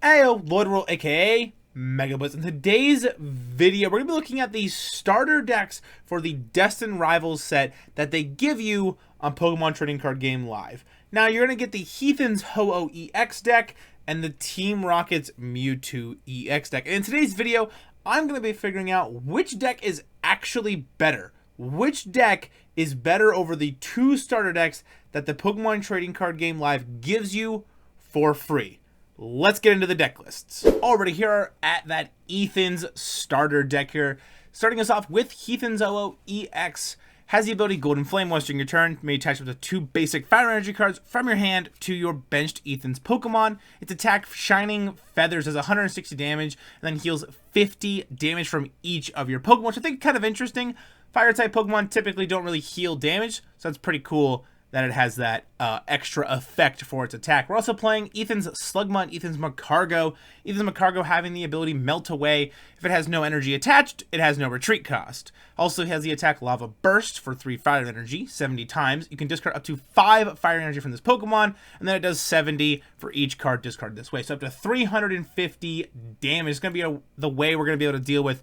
Ayo, Lloyd World, aka Megablitz. In today's video, we're going to be looking at the starter decks for the Destined Rivals set that they give you on Pokemon Trading Card Game Live. Now, you're going to get the Heathen's Ho-Oh EX deck and the Team Rockets Mewtwo EX deck. And in today's video, I'm going to be figuring out which deck is actually better. Which deck is better over the two starter decks that the Pokemon Trading Card Game Live gives you for free. Let's get into the deck lists. Already here are at that Ethan's starter deck here. Starting us off with Heathen's Ho-Oh EX. Has the ability Golden Flame once during your turn. May attach up to 2 basic Fire Energy cards from your hand to your benched Ethan's Pokemon. Its attack, Shining Feathers, does 160 damage and then heals 50 damage from each of your Pokemon, which I think is kind of interesting. Fire-type Pokemon typically don't really heal damage, so that's pretty cool that it has that extra effect for its attack. We're also playing Ethan's Slugma and Ethan's Magcargo. Ethan's Magcargo having the ability Melt Away. If it has no energy attached, it has no retreat cost. Also has the attack Lava Burst for 3 fire energy, 70 times. You can discard up to 5 fire energy from this Pokemon, and then it does 70 for each card discarded this way. So up to 350 damage. It's going to be the way we're going to be able to deal with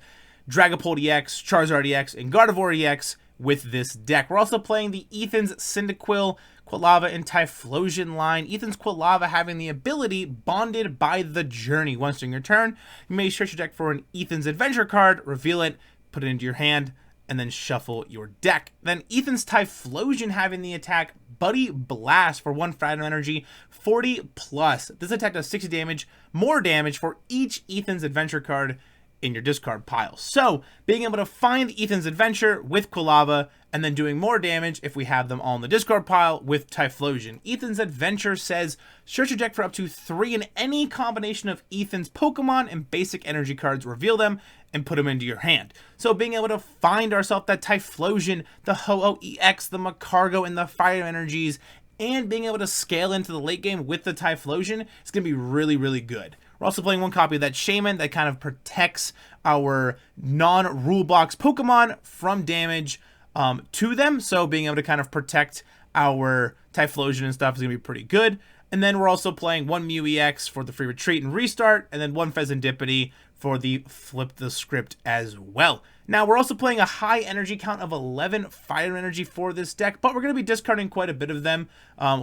Dragapult EX, Charizard EX, and Gardevoir EX with this deck. We're also playing the Ethan's Cyndaquil, Quilava, and Typhlosion line. Ethan's Quilava having the ability Bonded by the Journey. Once during your turn, you may search your deck for an Ethan's Adventure card, reveal it, put it into your hand, and then shuffle your deck. Then Ethan's Typhlosion having the attack Buddy Blast for 1 fire energy, 40 plus. This attack does 60 damage, more damage for each Ethan's Adventure card in your discard pile. So being able to find Ethan's Adventure with Quilava and then doing more damage if we have them all in the discard pile with Typhlosion. Ethan's Adventure says search your deck for up to 3 in any combination of Ethan's Pokemon and basic energy cards, reveal them, and put them into your hand. So being able to find ourselves that Typhlosion, the Ho-Oh EX, the Magcargo, and the fire energies, and being able to scale into the late game with the Typhlosion is going to be really, really good. We're also playing one copy of that Shaymin that kind of protects our non-rule box Pokemon from damage to them. So being able to kind of protect our Typhlosion and stuff is going to be pretty good. And then we're also playing one Mew EX for the free retreat and restart, and then one Fezandipiti for the flip the script as well. Now, we're also playing a high energy count of 11 fire energy for this deck, but we're going to be discarding quite a bit of them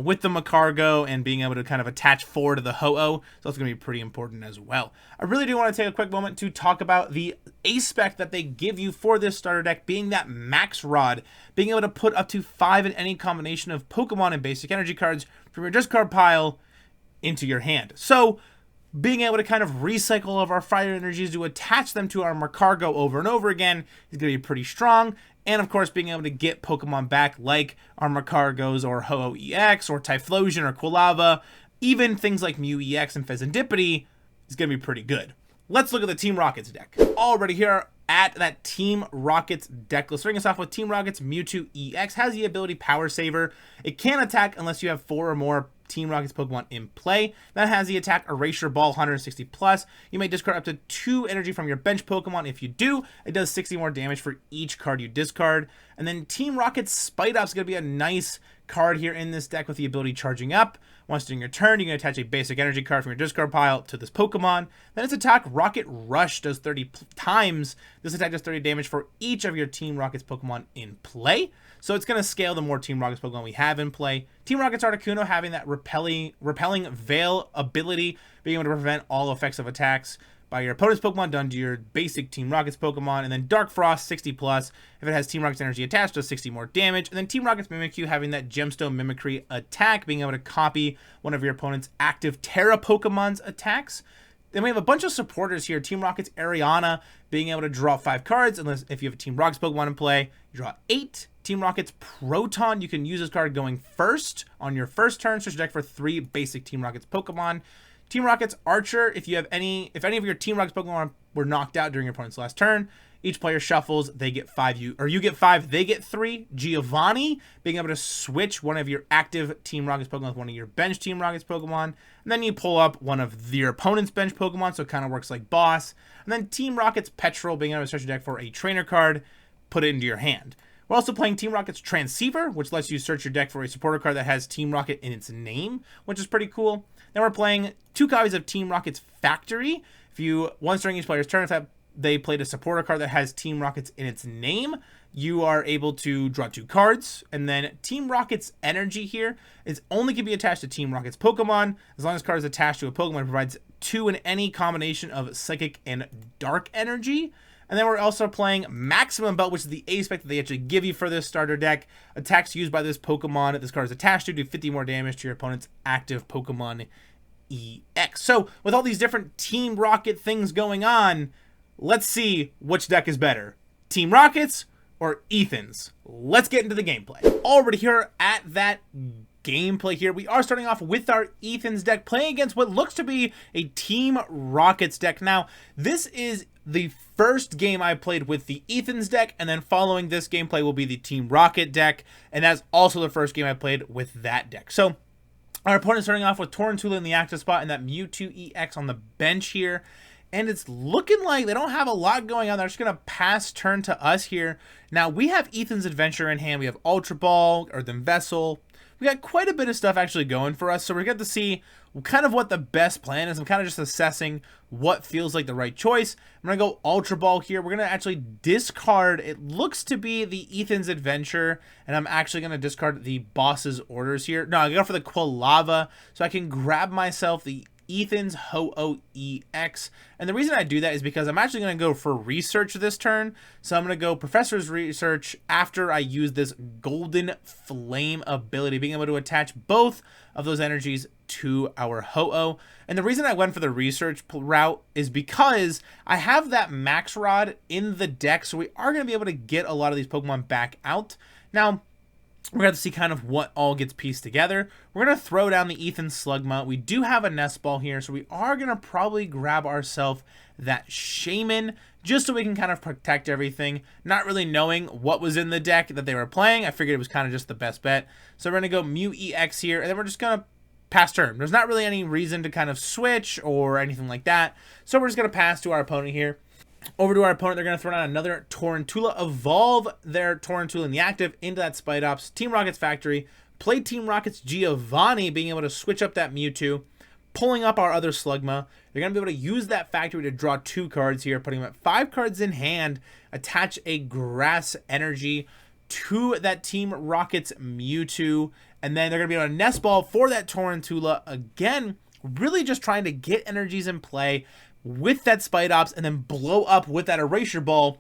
with the Magcargo and being able to kind of attach 4 to the Ho-Oh, so that's going to be pretty important as well. I really do want to take a quick moment to talk about the ace spec that they give you for this starter deck, being that Max Rod, being able to put up to 5 in any combination of Pokemon and basic energy cards from your discard pile into your hand. So being able to kind of recycle all of our fire energies to attach them to our Magcargo over and over again is going to be pretty strong. And of course, being able to get Pokemon back like our Magcargos or Ho-Oh EX or Typhlosion or Quilava, even things like Mew EX and Fezandipiti is going to be pretty good. Let's look at the Team Rockets deck. Already here at that Team Rockets deck list. Starting us off with Team Rockets Mewtwo EX. Has the ability Power Saver. It can't attack unless you have 4 or more Team Rockets Pokemon in play. That has the attack Erasure Ball 160 plus. You may discard up to 2 energy from your bench Pokemon. If you do, it does 60 more damage for each card you discard. And then Team Rockets Spite Up is going to be a nice card here in this deck with the ability Charging Up. Once during your turn, you can attach a basic energy card from your discard pile to this Pokemon. Then its attack Rocket Rush does 30 times. This attack does 30 damage for each of your Team Rockets Pokemon in play. So it's going to scale the more Team Rockets Pokemon we have in play. Team Rockets Articuno having that repelling Veil ability, being able to prevent all effects of attacks by your opponent's Pokemon done to your basic Team Rockets Pokemon. And then Dark Frost 60 plus. If it has Team Rockets energy attached, does 60 more damage. And then Team Rockets Mimikyu having that Gemstone Mimicry attack, being able to copy one of your opponent's active Terra Pokemon's attacks. Then we have a bunch of supporters here. Team Rockets Ariana being able to draw 5 cards. Unless if you have a Team Rockets Pokemon in play, you draw 8. Team Rockets Proton, you can use this card going first on your first turn. Search your deck for 3 basic Team Rockets Pokemon. Team Rockets Archer, if any of your Team Rockets Pokemon were knocked out during your opponent's last turn, each player shuffles, they get 5, you get 5, they get 3. Giovanni, being able to switch one of your active Team Rockets Pokemon with one of your bench Team Rockets Pokemon. And then you pull up one of your opponent's bench Pokemon, so it kind of works like boss. And then Team Rockets Petrol, being able to search your deck for a trainer card, put it into your hand. We're also playing Team Rocket's Transceiver, which lets you search your deck for a supporter card that has Team Rocket in its name, which is pretty cool. Then we're playing 2 copies of Team Rockets Factory. Once during each player's turn, if they played a supporter card that has Team Rockets in its name, you are able to draw 2 cards. And then Team Rockets Energy here is only can be attached to Team Rockets Pokemon. As long as the card is attached to a Pokemon, it provides 2 in any combination of Psychic and Dark Energy. And then we're also playing Maximum Belt, which is the A spec that they actually give you for this starter deck. Attacks used by this Pokemon that this card is attached to do 50 more damage to your opponent's active Pokemon EX. So with all these different Team Rocket things going on, let's see which deck is better. Team Rockets or Ethan's? Let's get into the gameplay. Already here at that gameplay here, we are starting off with our Ethan's deck, playing against what looks to be a Team Rockets deck. Now, this is the first game I played with the Ethan's deck, and then following this gameplay will be the Team Rocket deck, and that's also the first game I played with that deck. So, our opponent's starting off with Torrentula in the active spot and that Mewtwo EX on the bench here. And it's looking like they don't have a lot going on. They're just going to pass turn to us here. Now, we have Ethan's Adventure in hand. We have Ultra Ball, Earthen Vessel. We got quite a bit of stuff actually going for us. So we're going to see kind of what the best plan is. I'm kind of just assessing what feels like the right choice. I'm going to go Ultra Ball here. We're going to actually discard, it looks to be the Ethan's Adventure. And I'm actually going to discard the boss's orders here. No, I go for the Quilava. So I can grab myself the Ethan's Ho-Oh EX. And the reason I do that is because I'm actually going to go for research this turn. So I'm going to go Professor's Research after I use this Golden Flame ability, being able to attach both of those energies to our Ho-Oh. And the reason I went for the research route is because I have that Max Rod in the deck, so we are going to be able to get a lot of these Pokemon back out. Now, we're going to see kind of what all gets pieced together. We're going to throw down the Ethan Slugma. We do have a Nest Ball here, so we are going to probably grab ourselves that Shaymin just so we can kind of protect everything. Not really knowing what was in the deck that they were playing, I figured it was kind of just the best bet. So we're going to go Mew EX here, and then we're just going to pass turn. There's not really any reason to kind of switch or anything like that. So we're just going to pass to our opponent here. Over to our opponent, they're going to throw down another Torrentula, evolve their Torrentula in the active into that Spidops. Team Rockets Factory, play Team Rockets Giovanni, being able to switch up that Mewtwo, pulling up our other Slugma. They're going to be able to use that Factory to draw 2 cards here, putting them at 5 cards in hand, attach a Grass Energy to that Team Rockets Mewtwo, and then they're going to be able to Nest Ball for that Torrentula. Again, really just trying to get energies in play with that Spidops and then blow up with that Erasure Ball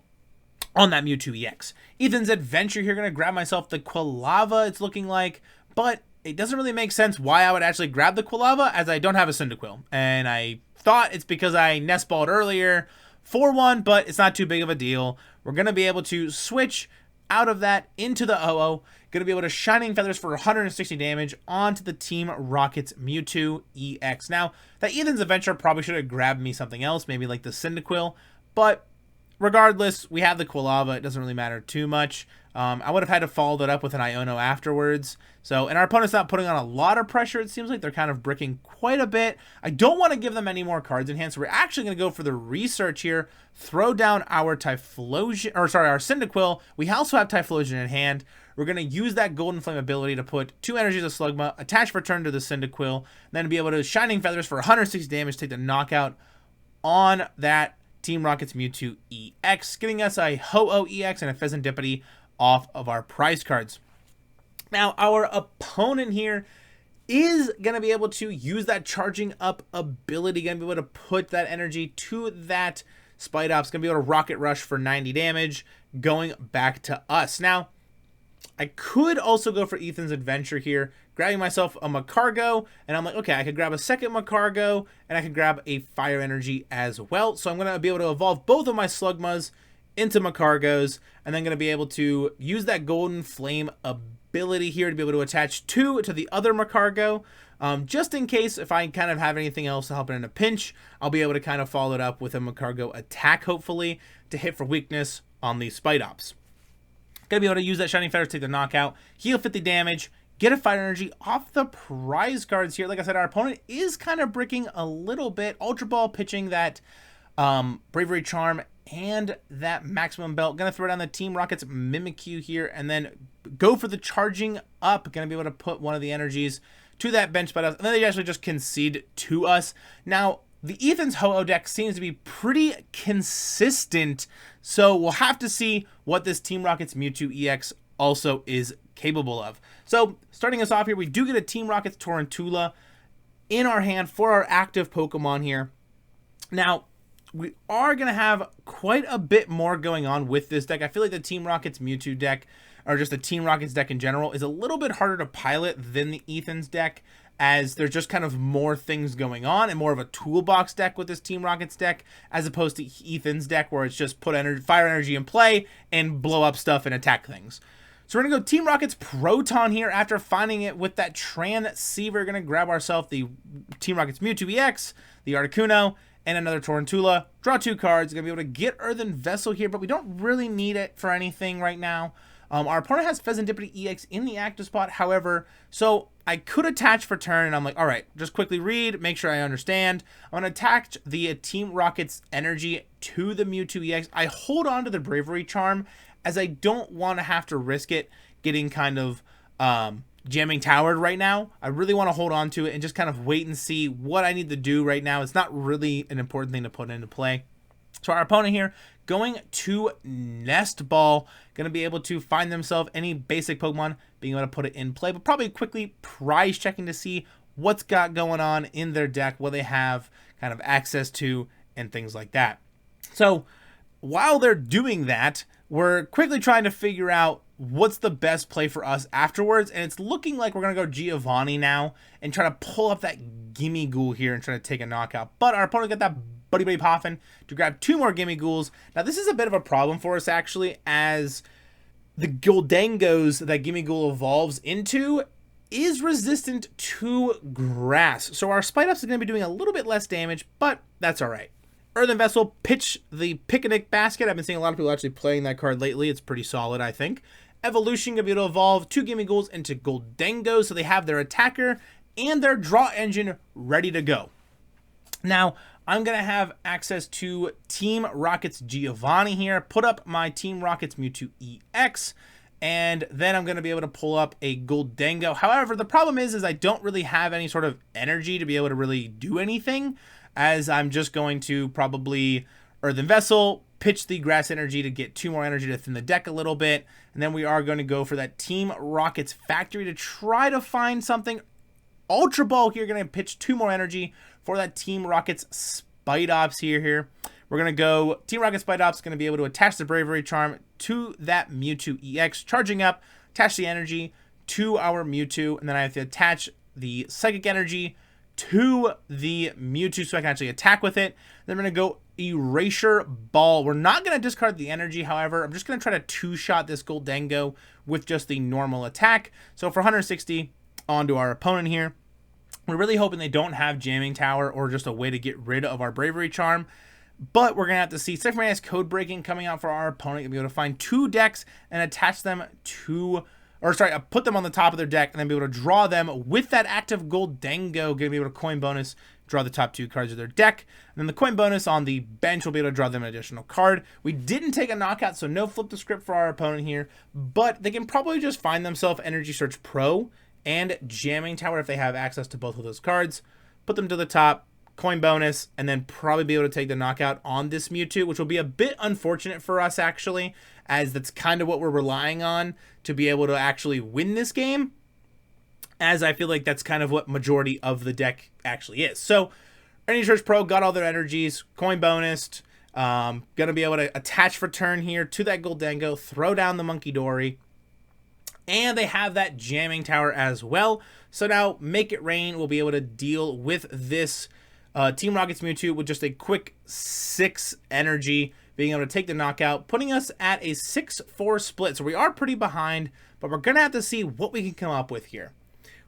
on that Mewtwo EX. Ethan's Adventure here, going to grab myself the Quilava, it's looking like, but it doesn't really make sense why I would actually grab the Quilava, as I don't have a Cyndaquil. And I thought it's because I Nest Balled earlier for one, but it's not too big of a deal. We're going to be able to switch out of that into the Ho-Oh. Going to be able to Shining Feathers for 160 damage onto the Team Rockets Mewtwo EX. Now, that Ethan's Adventure probably should have grabbed me something else, maybe like the Cyndaquil, but regardless, we have the Quilava. It doesn't really matter too much. I would have had to follow that up with an Iono afterwards. So, and our opponent's not putting on a lot of pressure. It seems like they're kind of bricking quite a bit. I don't want to give them any more cards in hand, so we're actually going to go for the research here. Throw down our Typhlosion, or sorry, our Cyndaquil. We also have Typhlosion in hand. We're going to use that Golden Flame ability to put 2 energies of Slugma, attach for turn to the Cyndaquil, and then be able to Shining Feathers for 160 damage, take the knockout on that Team Rockets Mewtwo EX, giving us a Ho-Oh EX and a Fezandipiti off of our prize cards. Now, our opponent here is going to be able to use that charging up ability, going to be able to put that energy to that Spidops, going to be able to Rocket Rush for 90 damage, going back to us. Now, I could also go for Ethan's Adventure here, grabbing myself a Magcargo, and I'm like, okay, I could grab a second Magcargo, and I could grab a Fire Energy as well. So I'm going to be able to evolve both of my Slugmas into Magcargos, and then going to be able to use that Golden Flame ability here to be able to attach 2 to the other Magcargo. Just in case if I kind of have anything else to help in a pinch, I'll be able to kind of follow it up with a Magcargo attack, hopefully, to hit for weakness on these Spidops. Gonna be able to use that Shining Feather to take the knockout, heal 50 damage, get a Fire Energy off the prize cards here. Like I said, our opponent is kind of bricking a little bit. Ultra Ball pitching that Bravery Charm and that Maximum Belt. Gonna throw down the Team Rockets Mimikyu here and then go for the charging up. Gonna be able to put one of the energies to that bench Spidops, and then they actually just concede to us. Now, the Ethan's Ho-Oh deck seems to be pretty consistent, so we'll have to see what this Team Rockets Mewtwo EX also is capable of. So, starting us off here, we do get a Team Rockets Torrentula in our hand for our active Pokemon here. Now, we are going to have quite a bit more going on with this deck. I feel like the Team Rockets Mewtwo deck, or just the Team Rockets deck in general, is a little bit harder to pilot than the Ethan's deck, as there's just kind of more things going on and more of a toolbox deck with this Team Rockets deck, as opposed to Ethan's deck where it's just put fire energy in play and blow up stuff and attack things. So we're going to go Team Rockets Proton here after finding it with that Transceiver. We're going to grab ourselves the Team Rockets Mewtwo EX, the Articuno, and another Torrentula. Draw 2 cards. Going to be able to get Earthen Vessel here, but we don't really need it for anything right now. Our opponent has Fezandipiti EX in the active spot, however, so I could attach for turn, and I'm like, all right, just quickly read, make sure I understand. I'm going to attach the Team Rockets energy to the Mewtwo EX. I hold on to the Bravery Charm, as I don't want to have to risk it getting kind of jamming towered right now. I really want to hold on to it and just kind of wait and see what I need to do right now. It's not really an important thing to put into play. So our opponent here, going to Nest Ball, going to be able to find themselves any basic Pokemon, being able to put it in play, but probably quickly prize checking to see what's got going on in their deck, what they have kind of access to, and things like that. So while they're doing that, we're quickly trying to figure out what's the best play for us afterwards, and it's looking like we're going to go Giovanni now and try to pull up that Gimme Ghoul here and try to take a knockout. But our opponent got that Buddy Buddy Poffin to grab 2 more Gimme Ghouls. Now, this is a bit of a problem for us, actually, as the Goldengos that Gimme Ghoul evolves into is resistant to grass. So our Spidops is going to be doing a little bit less damage, but that's all right. Earthen Vessel, pitch the Picnic Basket. I've been seeing a lot of people actually playing that card lately. It's pretty solid, I think. Evolution, going to be able to evolve 2 Gimme Ghouls into Goldengos, so they have their attacker and their draw engine ready to go. Now, I'm going to have access to Team Rockets Giovanni here, put up my Team Rockets Mewtwo EX, and then I'm going to be able to pull up a Goldengo. However, the problem is I don't really have any sort of energy to be able to really do anything, as I'm just going to probably Earthen Vessel, pitch the Grass Energy to get 2 more energy to thin the deck a little bit, and then we are going to go for that Team Rockets Factory to try to find something. Ultra Ball here, going to pitch 2 more energy for that Team Rockets Spidops here. We're going to go Team Rockets Spidops, going to be able to attach the Bravery Charm to that Mewtwo EX, charging up, attach the energy to our Mewtwo, and then I have to attach the Psychic Energy to the Mewtwo so I can actually attack with it. Then I'm going to go Erasure Ball. We're not going to discard the energy, however. I'm just going to try to 2-shot this Goldengo with just the normal attack. So for 160 onto our opponent here. We're really hoping they don't have Jamming Tower or just a way to get rid of our Bravery Charm. But we're going to have to see Second Code Breaking coming out for our opponent. You'll be able to find 2 decks and attach them to... put them on the top of their deck and then be able to draw them with that active Goldengo. Going to be able to coin bonus, draw the top 2 cards of their deck. And then the coin bonus on the bench will be able to draw them an additional card. We didn't take a knockout, so no flip the script for our opponent here. But they can probably just find themselves Energy Search Pro and Jamming Tower if they have access to both of those cards. Put them to the top, coin bonus, and then probably be able to take the knockout on this Mewtwo, which will be a bit unfortunate for us, actually, as that's kind of what we're relying on to be able to actually win this game, as I feel like that's kind of what majority of the deck actually is. So, Energy Search Pro got all their energies, coin bonused, gonna be able to attach for turn here to that Goldengo, throw down the Monkey Dory, and they have that Jamming Tower as well. So now, Make It Rain will be able to deal with this Team Rockets Mewtwo with just a quick 6 energy, being able to take the knockout, putting us at a 6-4 split. So we are pretty behind, but we're going to have to see what we can come up with here.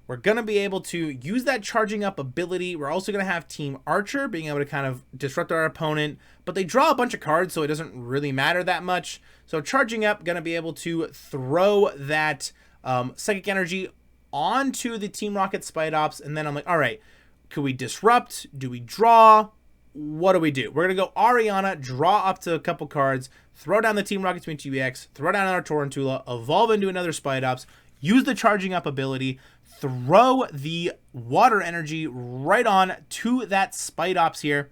We're going to be able to use that charging up ability. We're also going to have Team Archer being able to kind of disrupt our opponent, but they draw a bunch of cards, so it doesn't really matter that much. So charging up, going to be able to throw that Psychic Energy onto the Team Rocket Spidops, and then I'm like, all right, could we disrupt? Do we draw? What do we do? We're going to go Ariana, draw up to a couple cards, throw down the Team Rockets Mewtwo Ex, throw down our Torrentula, evolve into another Spidops, use the charging up ability, throw the water energy right on to that Spidops here.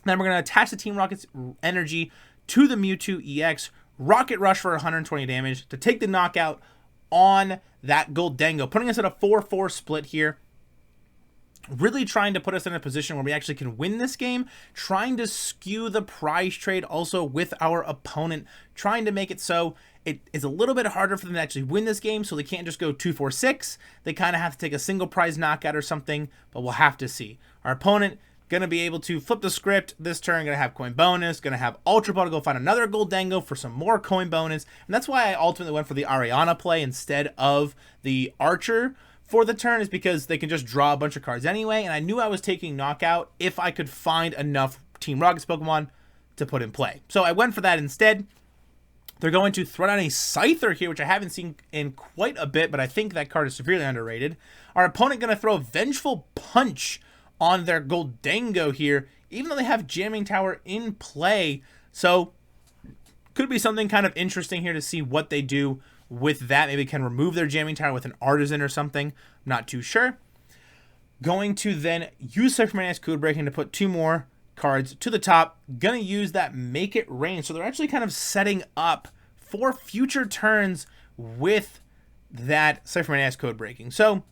Then we're going to attach the Team Rockets energy to the Mewtwo EX, Rocket Rush for 120 damage to take the knockout on that Gholdengo, putting us at a 4-4 split here. Really trying to put us in a position where we actually can win this game, trying to skew the prize trade also with our opponent, trying to make it so it is a little bit harder for them to actually win this game, so they can't just go 2-4-6. They kind of have to take a single prize knockout or something, but we'll have to see. Our opponent going to be able to flip the script this turn, going to have coin bonus, going to have Ultra Ball to go find another Gholdengo for some more coin bonus, and that's why I ultimately went for the Ariana play instead of the Archer for the turn, is because they can just draw a bunch of cards anyway, and I knew I was taking knockout if I could find enough Team Rockets Pokemon to put in play. So I went for that instead. They're going to throw down a Scyther here, which I haven't seen in quite a bit, but I think that card is severely underrated. Our opponent going to throw Vengeful Punch on their Gholdengo here, even though they have Jamming Tower in play. So could be something kind of interesting here to see what they do with that. Maybe can remove their Jamming Tower with an Artisan or something. Not too sure. Going to then use Cypherman Code Breaking to put 2 more cards to the top. Gonna use that Make It Rain. So they're actually kind of setting up for future turns with that Cypherman Code Breaking. So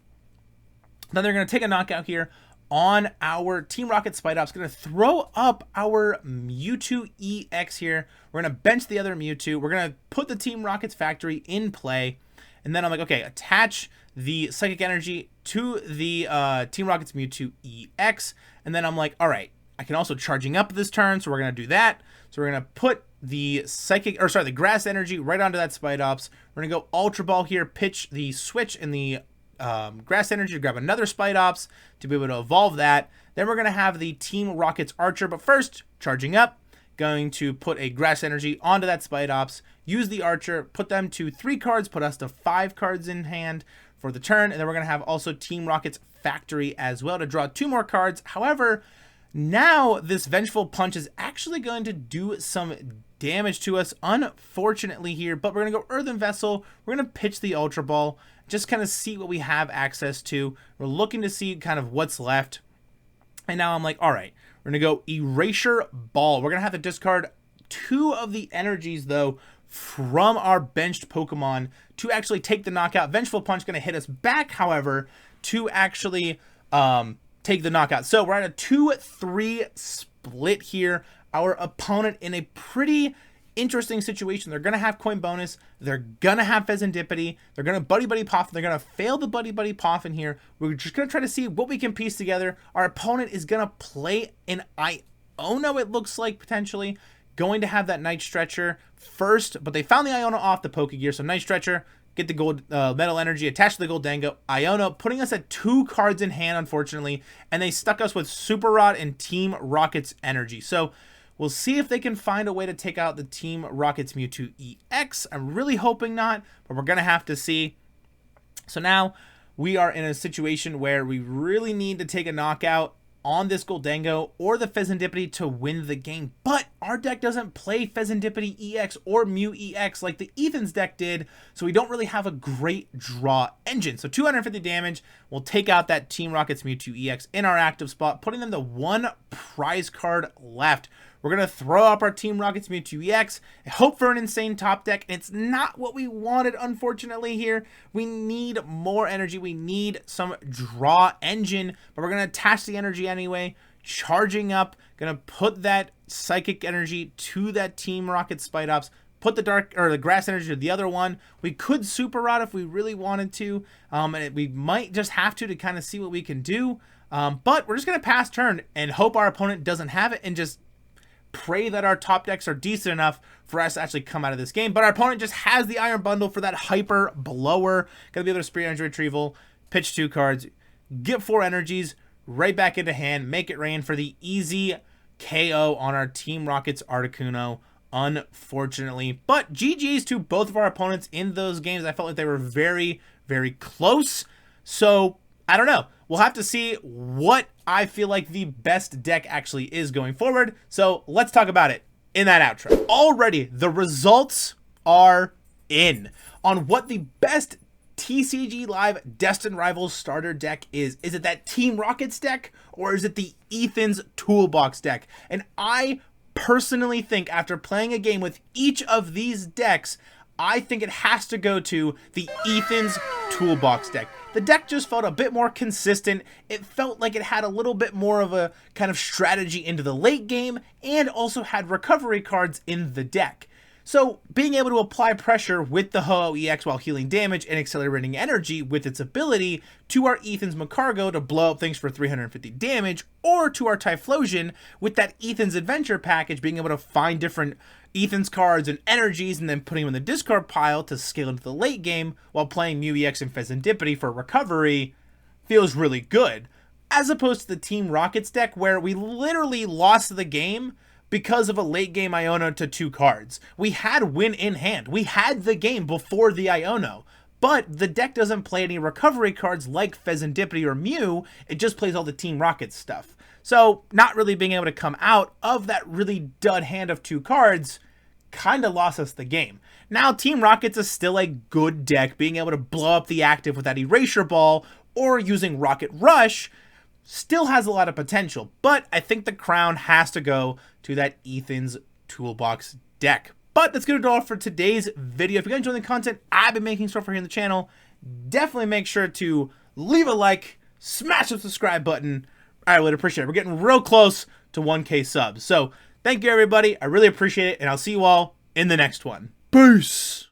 then they're gonna take a knockout here on our Team Rocket Spidops. Going to throw up our Mewtwo EX here. We're going to bench the other Mewtwo. We're going to put the Team Rockets factory in play. And then I'm like, okay, attach the Psychic Energy to the Team Rockets Mewtwo EX. And then I'm like, all right, I can also charging up this turn. So we're going to do that. So we're going to put the the Grass Energy right onto that Spidops. We're going to go Ultra Ball here, pitch the Switch in the Grass Energy to grab another Spidops to be able to evolve that. Then we're going to have the Team Rockets Archer, but first, charging up, going to put a Grass Energy onto that Spidops, use the Archer, put them to 3 cards, put us to 5 cards in hand for the turn, and then we're going to have also Team Rockets Factory as well to draw 2 more cards. However, now this Vengeful Punch is actually going to do some damage to us, unfortunately here, but we're going to go Earthen Vessel, we're going to pitch the Ultra Ball, just kind of see what we have access to. We're looking to see kind of what's left. And now I'm like, all right, we're going to go Erasure Ball. We're going to have to discard 2 of the energies, though, from our benched Pokemon to actually take the knockout. Vengeful Punch going to hit us back, however, to actually take the knockout. So we're at a 2-3 split here. Our opponent in a pretty interesting situation. They're going to have coin bonus. They're going to have Fezandipiti. They're going to Buddy Poff. They're going to fail the Buddy Poff in here. We're just going to try to see what we can piece together. Our opponent is going to play an Iono, it looks like, potentially. Going to have that Night Stretcher first, but they found the Iono off the Pokegear. So Night Stretcher, get the gold Metal Energy, attach to the Gholdengo. Iono, putting us at 2 cards in hand, unfortunately. And they stuck us with Super Rod and Team Rockets Energy. So we'll see if they can find a way to take out the Team Rockets Mewtwo EX. I'm really hoping not, but we're going to have to see. So now we are in a situation where we really need to take a knockout on this Gholdengo or the Fezandipiti to win the game. But our deck doesn't play Fezandipiti EX or Mew EX like the Ethan's deck did, so we don't really have a great draw engine. So 250 damage will take out that Team Rockets Mewtwo EX in our active spot, putting them to 1 prize card left. We're going to throw up our Team Rockets Mewtwo EX, hope for an insane top deck, and it's not what we wanted, unfortunately, here. We need more energy. We need some draw engine, but we're going to attach the energy anyway, charging up, going to put that Psychic Energy to that Team Rocket Spidops, put the Grass Energy to the other one. We could Super Rod if we really wanted to, and we might just have to kind of see what we can do, but we're just going to pass turn and hope our opponent doesn't have it and just pray that our top decks are decent enough for us to actually come out of this game. But our opponent just has the Iron Bundle for that Hyper Blower. Gonna be able to Spirit Energy Retrieval, pitch 2 cards, get 4 energies right back into hand, make it rain for the easy KO on our Team Rockets Articuno, unfortunately. But GG's to both of our opponents in those games. I felt like they were very, very close. So, I don't know. We'll have to see what I feel like the best deck actually is going forward. So let's talk about it in that outro. Already, the results are in on what the best TCG Live Destined Rivals starter deck is. Is it that Team Rockets deck, or is it the Ethan's Toolbox deck? And I personally think, after playing a game with each of these decks, I think it has to go to the Ethan's Toolbox deck. The deck just felt a bit more consistent. It felt like it had a little bit more of a kind of strategy into the late game, and also had recovery cards in the deck. So being able to apply pressure with the Ho-Oh EX while healing damage and accelerating energy with its ability to our Ethan's Magcargo to blow up things for 350 damage, or to our Typhlosion with that Ethan's Adventure package, being able to find different Ethan's cards and energies and then putting them in the discard pile to scale into the late game while playing Mew EX and Fezandipiti for recovery, feels really good. As opposed to the Team Rockets deck, where we literally lost the game because of a late game Iono to 2 cards. We had win in hand. We had the game before the Iono. But the deck doesn't play any recovery cards like Fezandipiti or Mew. It just plays all the Team Rockets stuff. So not really being able to come out of that really dud hand of 2 cards kind of lost us the game. Now Team Rockets is still a good deck. Being able to blow up the active with that Erasure Ball or using Rocket Rush still has a lot of potential. But I think the crown has to go to that Ethan's Toolbox deck. But that's going to do it all for today's video. If you guys enjoy the content I've been making so far here on the channel, definitely make sure to leave a like, smash the subscribe button. I would appreciate it. We're getting real close to 1K subs. So thank you, everybody. I really appreciate it, and I'll see you all in the next one. Peace.